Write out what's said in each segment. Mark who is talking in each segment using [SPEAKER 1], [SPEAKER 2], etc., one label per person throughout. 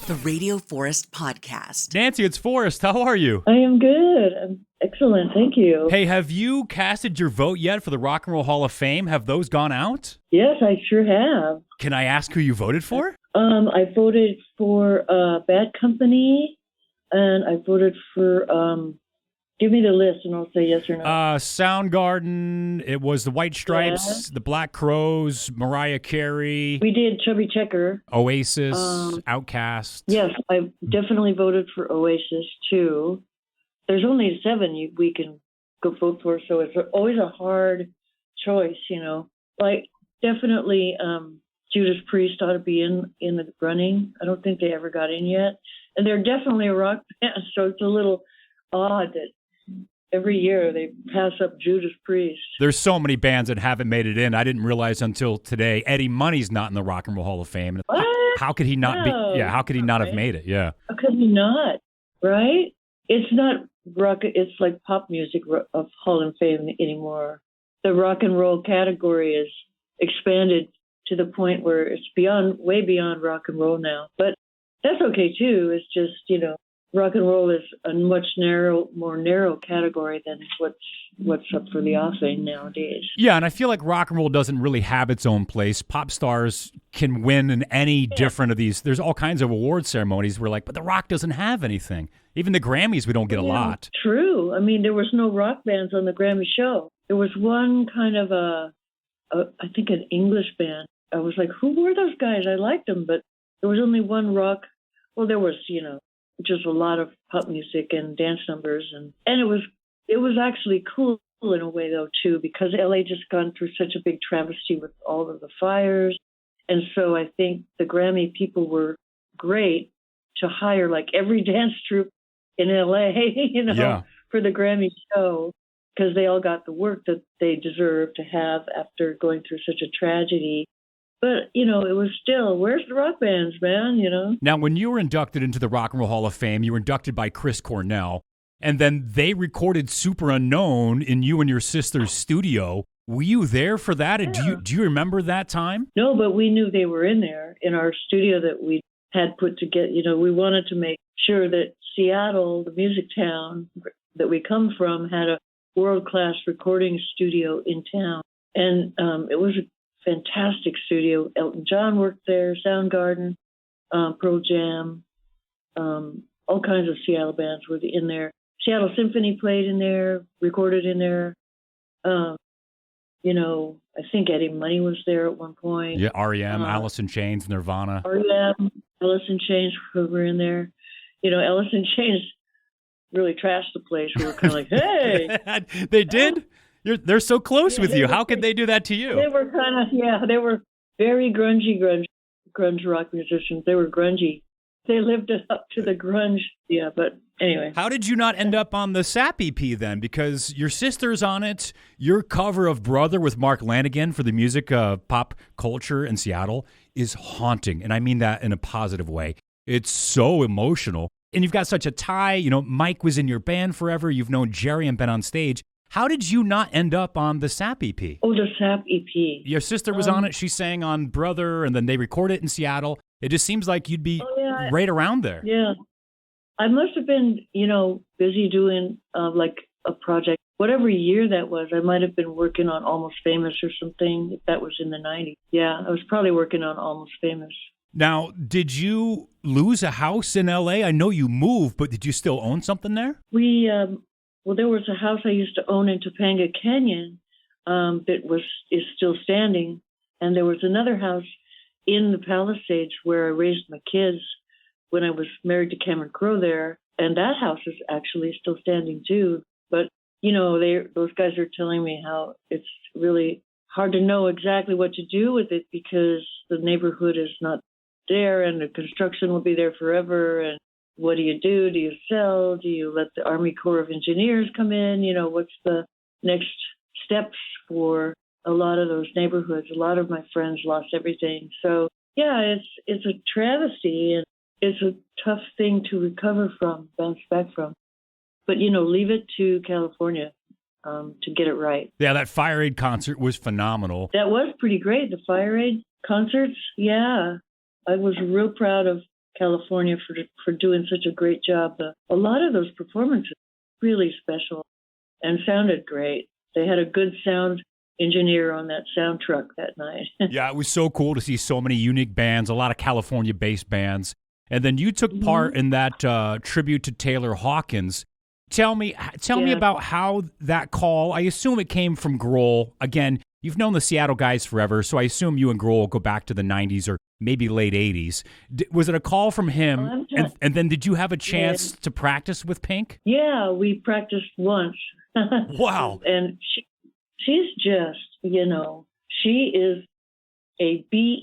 [SPEAKER 1] the Radio Forest Podcast.
[SPEAKER 2] Nancy, it's Forrest. How are you?
[SPEAKER 3] I am good. I'm excellent. Thank you.
[SPEAKER 2] Hey, have you casted your vote yet for the Rock and Roll Hall of Fame? Have those gone out?
[SPEAKER 3] Yes, I sure have.
[SPEAKER 2] Can I ask who you voted for?
[SPEAKER 3] I voted for Bad Company, and I voted for, give me the list and I'll say yes or no.
[SPEAKER 2] Soundgarden, it was the White Stripes, the Black Crowes, Mariah Carey.
[SPEAKER 3] We did Chubby Checker.
[SPEAKER 2] Oasis, Outkast.
[SPEAKER 3] Yes, I definitely voted for Oasis, too. There's only 7 we can go vote for, so it's always a hard choice, you know. Like, definitely Judas Priest ought to be in the running. I don't think they ever got in yet. And they're definitely a rock band, so it's a little odd that every year they pass up Judas Priest.
[SPEAKER 2] There's so many bands that haven't made it in. I didn't realize until today Eddie Money's not in the Rock and Roll Hall of Fame.
[SPEAKER 3] What?
[SPEAKER 2] How could he not be? Yeah, how could he not have made it? Yeah.
[SPEAKER 3] How could he not? Right? It's not rock. It's like pop music of Hall of Fame anymore. The rock and roll category is expanded to the point where it's way beyond rock and roll now. But that's okay too. It's just, you know, rock and roll is a much more narrow category than what's up for the offing nowadays.
[SPEAKER 2] Yeah, and I feel like rock and roll doesn't really have its own place. Pop stars can win in any different of these. There's all kinds of award ceremonies where but the rock doesn't have anything. Even the Grammys, we don't get a lot.
[SPEAKER 3] True. I mean, there was no rock bands on the Grammy show. There was one kind of I think an English band. I was like, who were those guys? I liked them, but there was only one rock. Well, there was, you know, just a lot of pop music and dance numbers, and it was actually cool in a way though too, because LA just gone through such a big travesty with all of the fires, and so I think the Grammy people were great to hire like every dance troupe in LA, you know, for the Grammy show, because they all got the work that they deserve to have after going through such a tragedy. But, you know, it was still, where's the rock bands, man, you know?
[SPEAKER 2] Now, when you were inducted into the Rock and Roll Hall of Fame, you were inducted by Chris Cornell, and then they recorded Super Unknown in you and your sister's studio. Were you there for that? Yeah. Do you remember that time?
[SPEAKER 3] No, but we knew they were in there in our studio that we had put together. You know, we wanted to make sure that Seattle, the music town that we come from, had a world-class recording studio in town. And it was a fantastic studio. Elton John worked there, Soundgarden, Pearl Jam, all kinds of Seattle bands were in there. Seattle Symphony played in there, recorded in there. You know, I think Eddie Money was there at one point.
[SPEAKER 2] Yeah, R.E.M., Alice in Chains, Nirvana.
[SPEAKER 3] R.E.M., Alice in Chains were in there. You know, Alice in Chains really trashed the place. We were kind of like, hey!
[SPEAKER 2] They did? They're so close with you. How could they do that to you?
[SPEAKER 3] They were kind of, they were very grunge rock musicians. They were grungy. They lived it up to the grunge. Yeah, but anyway.
[SPEAKER 2] How did you not end up on the SAP EP then? Because your sister's on it. Your cover of Brother with Mark Lanigan for the music of pop culture in Seattle is haunting. And I mean that in a positive way. It's so emotional. And you've got such a tie. You know, Mike was in your band forever. You've known Jerry and been on stage. How did you not end up on the SAP EP?
[SPEAKER 3] Oh, the SAP EP.
[SPEAKER 2] Your sister was on it. She sang on Brother, and then they recorded it in Seattle. It just seems like you'd be right around there.
[SPEAKER 3] Yeah. I must have been, you know, busy doing like a project. Whatever year that was, I might have been working on Almost Famous or something, if that was in the 90s. Yeah, I was probably working on Almost Famous.
[SPEAKER 2] Now, did you lose a house in L.A.? I know you moved, but did you still own something there?
[SPEAKER 3] Well, there was a house I used to own in Topanga Canyon that is still standing, and there was another house in the Palisades where I raised my kids when I was married to Cameron Crowe there, and that house is actually still standing too. But you know, those guys are telling me how it's really hard to know exactly what to do with it because the neighborhood is not there, and the construction will be there forever, and what do you do? Do you sell? Do you let the Army Corps of Engineers come in? You know, what's the next steps for a lot of those neighborhoods? A lot of my friends lost everything. So, yeah, it's a travesty, and it's a tough thing to recover from, bounce back from. But, you know, leave it to California to get it right.
[SPEAKER 2] Yeah, that Fire Aid concert was phenomenal.
[SPEAKER 3] That was pretty great. The Fire Aid concerts, yeah. I was real proud of California for doing such a great job. A lot of those performances really special and sounded great. They had a good sound engineer on that sound truck that night.
[SPEAKER 2] Yeah, it was so cool to see so many unique bands, a lot of California-based bands. And then you took part in that tribute to Taylor Hawkins. Tell me about how that call, I assume it came from Grohl. Again, you've known the Seattle guys forever, so I assume you and Grohl go back to the 90s or maybe late 80s. Was it a call from him? And then did you have a chance to practice with Pink?
[SPEAKER 3] Yeah, we practiced once.
[SPEAKER 2] Wow.
[SPEAKER 3] And she's just, she is a beast.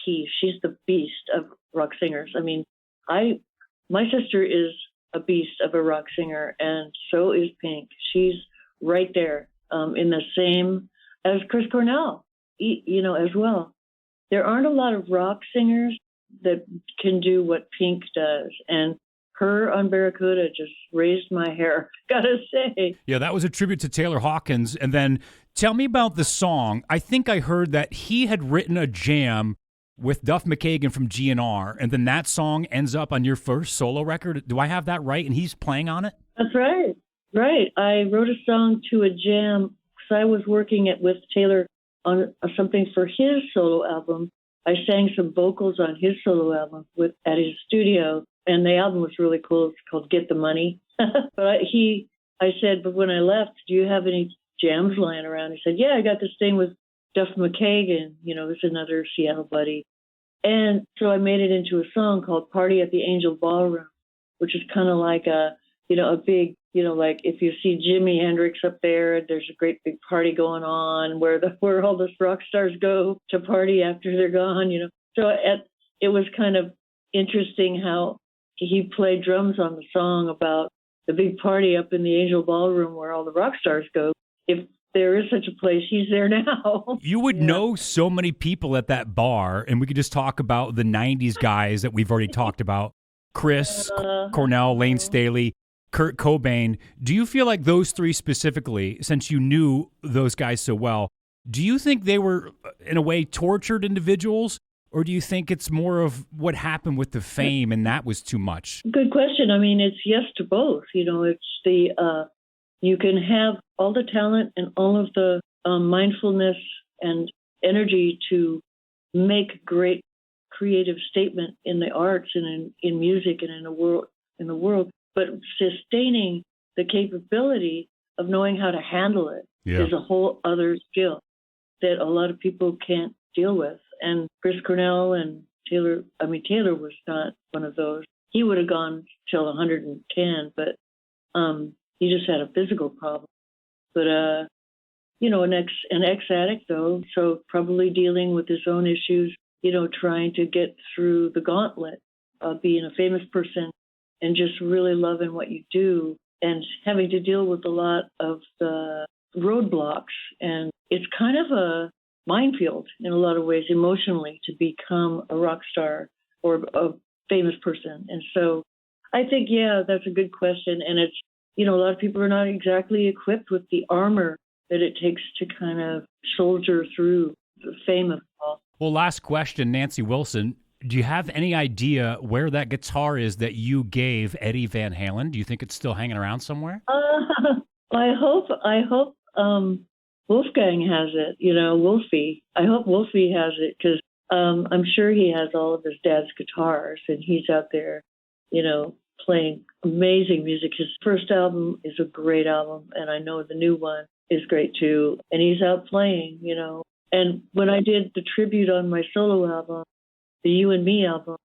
[SPEAKER 3] She's the beast of rock singers. I mean, my sister is a beast of a rock singer, and so is Pink. She's right there in the same as Chris Cornell, as well. There aren't a lot of rock singers that can do what Pink does, and her on Barracuda just raised my hair, gotta say.
[SPEAKER 2] Yeah, that was a tribute to Taylor Hawkins. And then tell me about the song. I think I heard that he had written a jam with Duff McKagan from GNR, and then that song ends up on your first solo record. Do I have that right? And he's playing on it?
[SPEAKER 3] That's right. Right. I wrote a song to a jam because I was working with Taylor on something for his solo album. I sang some vocals on his solo album at his studio, and the album was really cool. It's called Get the Money. But I said, but when I left, do you have any jams lying around? He said, yeah, I got this thing with Duff McKagan, there's another Seattle buddy. And so I made it into a song called Party at the Angel Ballroom, which is kind of like a big, like if you see Jimi Hendrix up there, there's a great big party going on where all the rock stars go to party after they're gone, So it was kind of interesting how he played drums on the song about the big party up in the Angel Ballroom where all the rock stars go. If there is such a place, he's there now.
[SPEAKER 2] You would know so many people at that bar, and we could just talk about the 90s guys that we've already talked about. Chris, Cornell, Lane Staley, Kurt Cobain. Do you feel like those three specifically, since you knew those guys so well, do you think they were, in a way, tortured individuals? Or do you think it's more of what happened with the fame and that was too much?
[SPEAKER 3] Good question. I mean, it's yes to both. It's you can have all the talent and all of the mindfulness and energy to make great creative statement in the arts and in music and in the world, but sustaining the capability of knowing how to handle it is a whole other skill that a lot of people can't deal with. And Chris Cornell and Taylor was not one of those. He would have gone till 110, but he just had a physical problem. But, an ex-addict, though, so probably dealing with his own issues, trying to get through the gauntlet of being a famous person and just really loving what you do and having to deal with a lot of the roadblocks. And it's kind of a minefield in a lot of ways emotionally to become a rock star or a famous person. And so I think, that's a good question. And it's, a lot of people are not exactly equipped with the armor that it takes to kind of soldier through the fame of it all.
[SPEAKER 2] Well, last question, Nancy Wilson. Do you have any idea where that guitar is that you gave Eddie Van Halen? Do you think it's still hanging around somewhere?
[SPEAKER 3] I hope Wolfgang has it, Wolfie. I hope Wolfie has it because I'm sure he has all of his dad's guitars and he's out there, playing amazing music. His first album is a great album, and I know the new one is great too. And he's out playing, And when I did the tribute on my solo album, the You and Me album,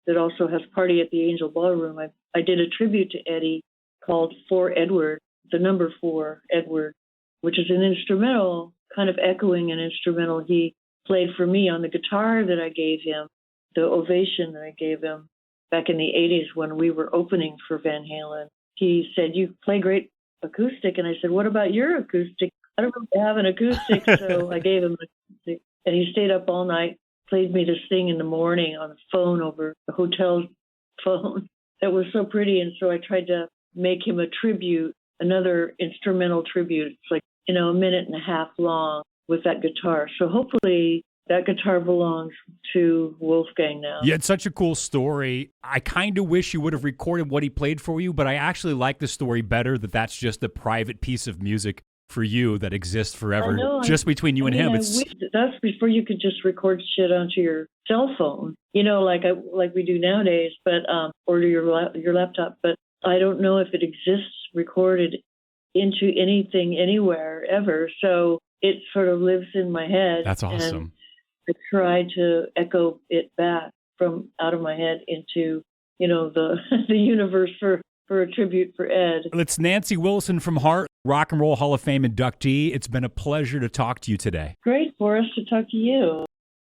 [SPEAKER 3] that also has Party at the Angel Ballroom, I did a tribute to Eddie called For Edward, the number 4 Edward, which is an instrumental, kind of echoing an instrumental he played for me on the guitar that I gave him, the ovation that I gave him back in the 80s when we were opening for Van Halen. He said, you play great acoustic. And I said, what about your acoustic? I don't really have an acoustic. So I gave him an acoustic. And he stayed up all night, played me this thing in the morning on the phone over the hotel phone. That was so pretty. And so I tried to make him a tribute, another instrumental tribute. It's like, a minute and a half long with that guitar. So hopefully that guitar belongs to Wolfgang now.
[SPEAKER 2] Yeah, it's such a cool story. I kind of wish you would have recorded what he played for you, but I actually like the story better that that's just a private piece of music for you that exists forever, just between you and him.
[SPEAKER 3] That's before you could just record shit onto your cell phone, like we do nowadays, but or your laptop. But I don't know if it exists recorded into anything anywhere ever. So it sort of lives in my head.
[SPEAKER 2] That's awesome.
[SPEAKER 3] And I try to echo it back from out of my head into, the universe for a tribute for Ed.
[SPEAKER 2] It's Nancy Wilson from Heart, Rock and Roll Hall of Fame inductee. It's been a pleasure to talk to you today.
[SPEAKER 3] Great, Forrest, to talk to you.